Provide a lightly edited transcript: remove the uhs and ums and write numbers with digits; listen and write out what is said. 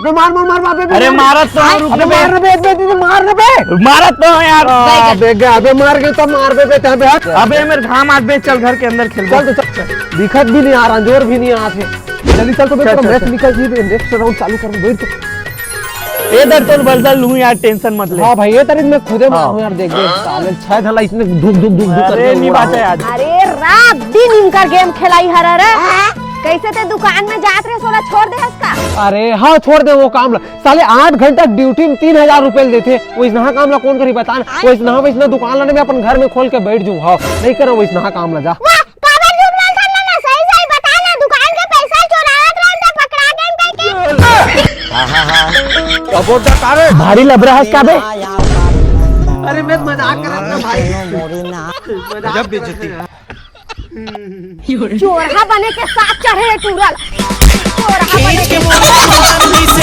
अबे मार मार मार अबे अरे मारत तो है, रुक अबे बे। मार ना बे बे मार ना बे मारत तो है यार। अबे गे अबे मार गए तो मार बे बेटा बे हट अबे मेरे घाम आत बे, चल घर के अंदर खेल। चल तो चल दिखत भी नहीं आ रहा जोर भी नहीं आ रहा जल्दी चल तो बेटा चल, मैच चल। निकल जी नेक्स्ट राउंड चालू कर बैठ तो इधर तो बदल लूं यार, टेंशन मत ले। हां भाई ये तारीख में खुदे हाँ। मारू यार देख देख साले छह ढला इसने धुक धुक धुक धुक अरे नहीं बात है आज। अरे रात दिन इनका गेम खेलाई हर रे कैसे ते दुकान में जात रहे सोला छोड़ दे इसका। अरे हाँ छोड़ दे वो काम ला साले 8 घंटा ड्यूटी में 3000 रुपए देते वो इतना काम ला कौन करी बता वो इतना दुकान लाने में अपन घर में खोल के बैठ जाऊं हाँ नहीं करो वो इतना काम ला जा भारी लग रहा है इसका बे। अरे मैं मजाक कर रहा था भाई जब बेइज्जती चोरहा बने के साथ चढ़े टूरल चोरहा बने के